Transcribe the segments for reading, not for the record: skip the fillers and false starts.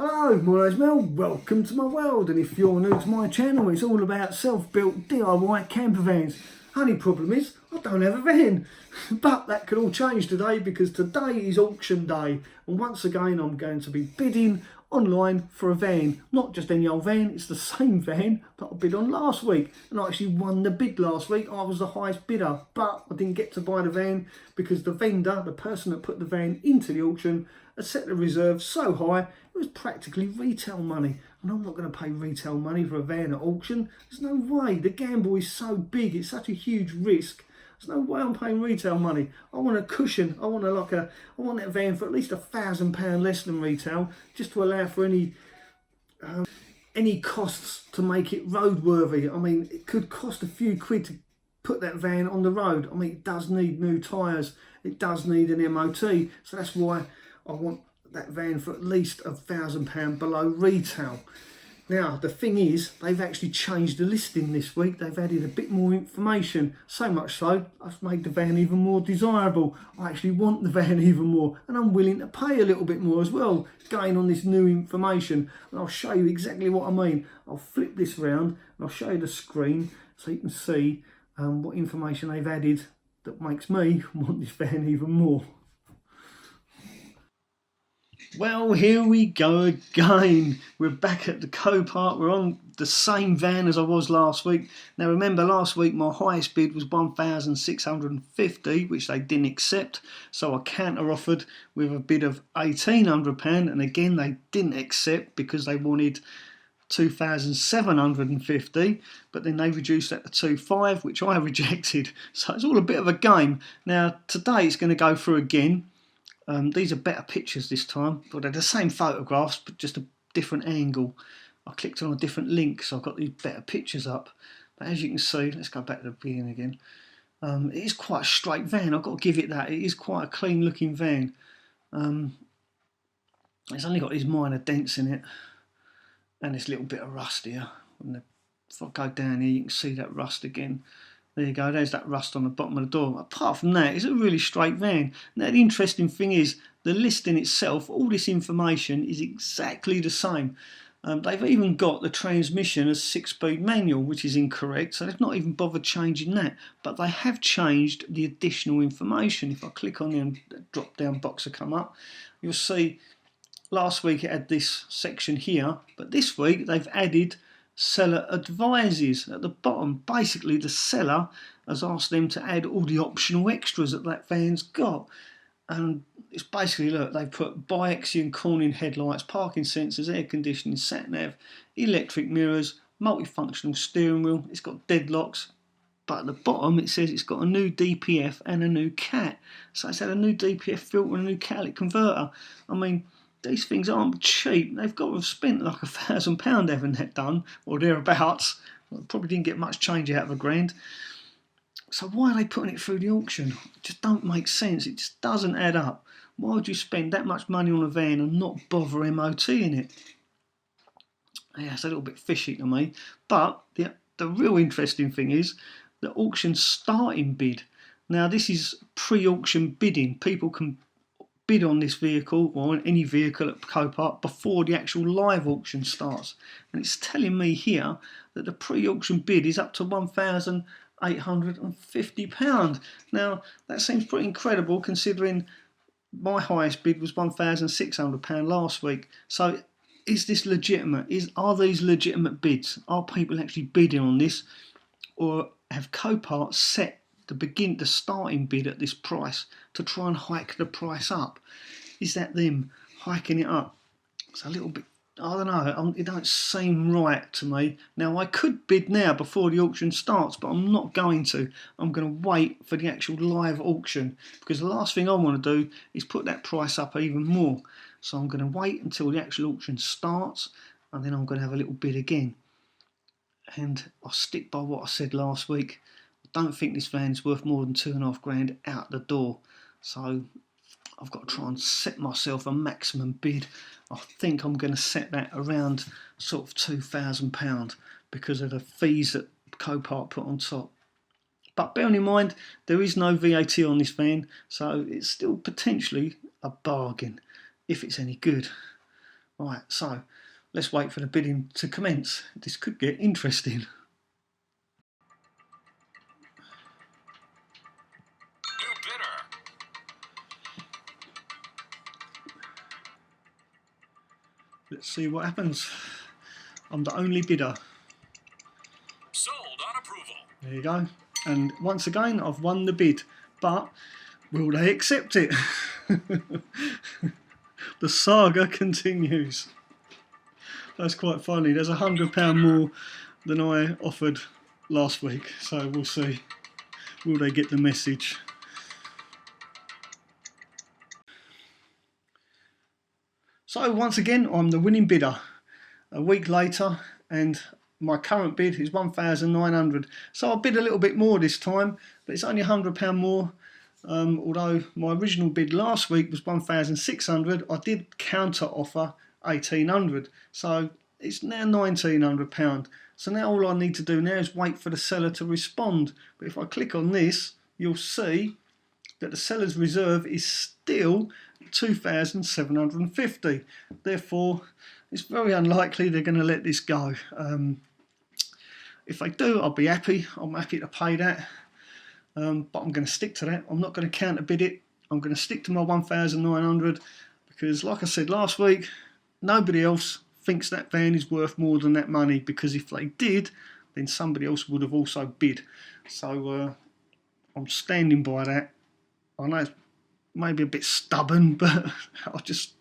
Hello, my name's Mel, welcome to my world, and if you're new to my channel, it's all about self-built DIY camper vans. Only problem is, I don't have a van, but that could all change today because today is auction day, and once again I'm going to be bidding online for a van. Not just any old van, it's the same van that I bid on last week, and I actually won the bid last week. I was the highest bidder, but I didn't get to buy the van because the vendor, the person that put the van into the auction, had set the reserve so high it was practically retail money, and I'm not going to pay retail money for a van at auction. There's no way. The gamble is so big, it's such a huge risk. There's no way I'm paying retail money. I want a cushion. I want that van for at least £1,000 less than retail, just to allow for any costs to make it roadworthy. I mean, it could cost a few quid to put that van on the road. I mean, it does need new tyres. It does need an MOT. So that's why I want that van for at least £1,000 below retail. Now, the thing is, they've actually changed the listing this week. They've added a bit more information. So much so, I've made the van even more desirable. I actually want the van even more, and I'm willing to pay a little bit more as well, going on this new information. And I'll show you exactly what I mean. I'll flip this round and I'll show you the screen so you can see what information they've added that makes me want this van even more. Well, here we go again. We're back at the Copart. We're on the same van as I was last week. Now remember, last week my highest bid was £1,650, which they didn't accept. So I counter offered with a bid of £1,800, and again they didn't accept because they wanted £2,750, but then they reduced that to £2,500, which I rejected. So it's all a bit of a game. Now today it's going to go through again. These are better pictures this time, but they're the same photographs, but just a different angle. I clicked on a different link, so I've got these better pictures up. But as you can see, let's go back to the beginning again. It is quite a straight van, I've got to give it that. It is quite a clean looking van. It's only got these minor dents in it, and this little bit of rust here. If I go down here, you can see that rust again. There you go, there's that rust on the bottom of the door. Apart from that, it's a really straight van. Now the interesting thing is, the listing itself, all this information is exactly the same. They've even got the transmission as 6-speed manual, which is incorrect, so they've not even bothered changing that. But they have changed the additional information. If I click on the drop down box will come up, you'll see last week it had this section here, but this week they've added seller advises at the bottom. Basically the seller has asked them to add all the optional extras that van's got, and it's basically, look, they've put bi-axial Corning headlights, parking sensors, air conditioning, sat nav, electric mirrors, multifunctional steering wheel, it's got deadlocks, but at the bottom it says it's got a new DPF and a new cat. So it's had a new DPF filter and a new catalytic converter. I mean, these things aren't cheap. They've got to have spent like £1,000 having that done, or thereabouts. Probably didn't get much change out of £1,000. So why are they putting it through the auction? It just don't make sense. It just doesn't add up. Why would you spend that much money on a van and not bother MOTing it? Yeah, it's a little bit fishy to me. But the real interesting thing is the auction starting bid. Now this is pre-auction bidding. People can bid on this vehicle or on any vehicle at Copart before the actual live auction starts, and it's telling me here that the pre-auction bid is up to £1,850. Now that seems pretty incredible considering my highest bid was £1,600 last week. So is this legitimate? Are these legitimate bids? Are people actually bidding on this, or have Copart set the starting bid at this price to try and hike the price up? Is that them hiking it up? It's a little bit, I don't know, it don't seem right to me. Now I could bid now before the auction starts, but I'm not going to. I'm going to wait for the actual live auction, because the last thing I want to do is put that price up even more. So I'm going to wait until the actual auction starts, and then I'm going to have a little bid again. And I'll stick by what I said last week. Don't think this van's worth more than £2,500 out the door, so I've got to try and set myself a maximum bid. I think I'm going to set that around sort of £2,000 because of the fees that Copart put on top. But bearing in mind there is no VAT on this van, so it's still potentially a bargain if it's any good. Right, so let's wait for the bidding to commence. This could get interesting. New bidder. Let's see what happens. I'm the only bidder. Sold on approval. There you go. And once again, I've won the bid. But will they accept it? The saga continues. That's quite funny. There's £100 more than I offered last week. So we'll see. Will they get the message? So once again, I'm the winning bidder. A week later, and my current bid is 1,900. So I bid a little bit more this time, but it's only £100 more. Although my original bid last week was 1,600, I did counter offer 1,800. So it's now £1,900. So now all I need to do now is wait for the seller to respond. But if I click on this, you'll see that the seller's reserve is still 2,750. Therefore, it's very unlikely they're going to let this go. If they do, I'll be happy. I'm happy to pay that. But I'm going to stick to that. I'm not going to counter bid it. I'm going to stick to my 1,900 because, like I said last week, nobody else thinks that van is worth more than that money, because if they did, then somebody else would have also bid. So I'm standing by that. I know it's maybe a bit stubborn, but that's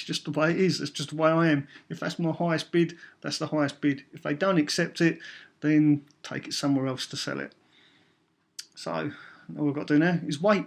just the way it is. That's just the way I am. If that's my highest bid, that's the highest bid. If they don't accept it, then take it somewhere else to sell it. So all we've got to do now is wait.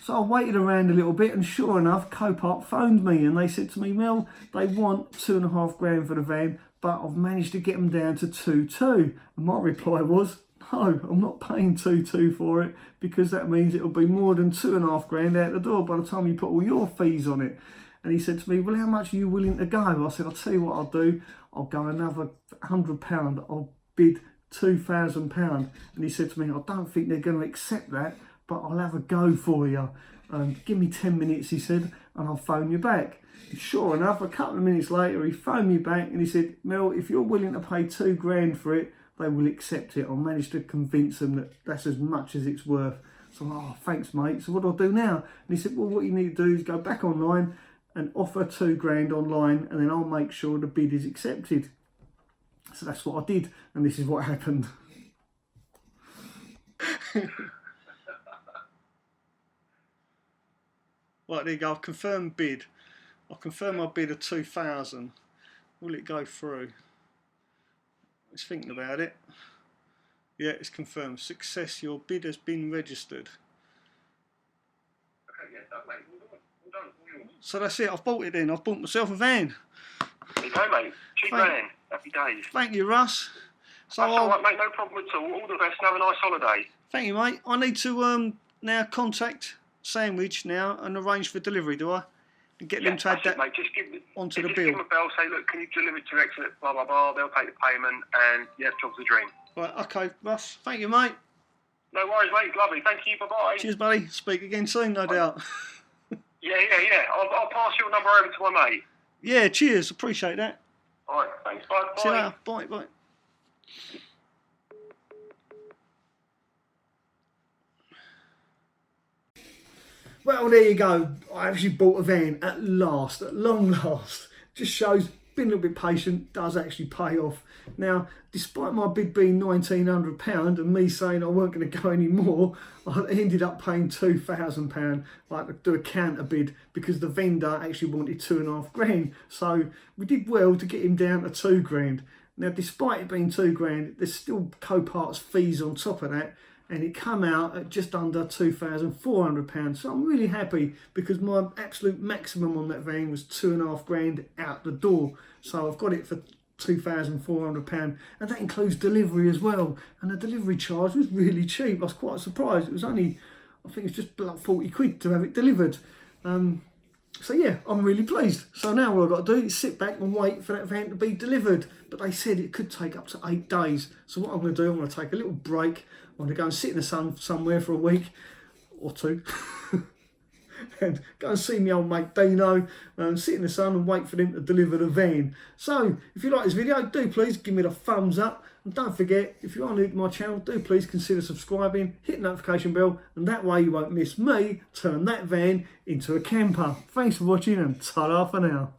So I waited around a little bit, and sure enough, Copart phoned me and they said to me, Mel, they want £2.5 grand for the van, but I've managed to get them down to 2.2. And my reply was, no, I'm not paying 2.2 for it, because that means it'll be more than £2.5 grand out the door by the time you put all your fees on it. And he said to me, well, how much are you willing to go? I said, I'll tell you what I'll do. I'll go another £100. I'll bid £2,000. And he said to me, I don't think they're going to accept that, but I'll have a go for you. Give me 10 minutes, he said, and I'll phone you back. And sure enough, a couple of minutes later, he phoned me back and he said, Mel, if you're willing to pay £2 grand for it, they will accept it. I managed to convince them that that's as much as it's worth. So, oh, thanks, mate. So what do I do now? And he said, well, what you need to do is go back online and offer £2 grand online, and then I'll make sure the bid is accepted. So that's what I did, and this is what happened. Right, there you go. I've confirmed bid. I'll confirm my bid of 2,000. Will it go through? Let's think about it. Yeah, it's confirmed. Success, your bid has been registered. Okay, yeah, done, mate. All done. So that's it. I've bought it in. I've bought myself a van. There you go, mate. Cheap van. Happy days. Thank you, Russ. So That's all right, mate. No problem at all. All the best and have a nice holiday. Thank you, mate. I need to now contact Sandwich now and arrange for delivery, do I? And get them to add that mate. Just onto the just bill. Give them a bell, say, look, can you deliver to Exit, blah, blah, blah. They'll take the payment, and, yeah, job's a dream. Right, okay, Russ. Thank you, mate. No worries, mate. Lovely. Thank you. Bye-bye. Cheers, buddy. Speak again soon, no doubt. Yeah. I'll pass your number over to my mate. Yeah, cheers. Appreciate that. All right, thanks. Bye. See you later. Bye, bye. Well, there you go. I actually bought a van at last, at long last. Just shows been a little bit patient, does actually pay off. Now, despite my bid being £1,900 and me saying I weren't going to go any more, I ended up paying £2,000, like to do a counter bid, because the vendor actually wanted 2.5 grand. So we did well to get him down to 2 grand. Now, despite it being 2 grand, there's still Copart's fees on top of that, and it come out at just under £2,400. So I'm really happy, because my absolute maximum on that van was 2.5 grand out the door. So I've got it for £2,400, and that includes delivery as well. And the delivery charge was really cheap. I was quite surprised. It was only, I think it's just like 40 quid to have it delivered. So yeah, I'm really pleased. So now what I've got to do is sit back and wait for that van to be delivered. But they said it could take up to 8 days. So what I'm going to do, I'm going to take a little break. I'm going to go and sit in the sun somewhere for a week or two. and go and see my old mate Dino, sit in the sun and wait for them to deliver the van. So if you like this video, do please give me the thumbs up, and don't forget, if you are new to my channel, do please consider subscribing, hit the notification bell, and that way you won't miss me turn that van into a camper. Thanks for watching, and ta-da for now.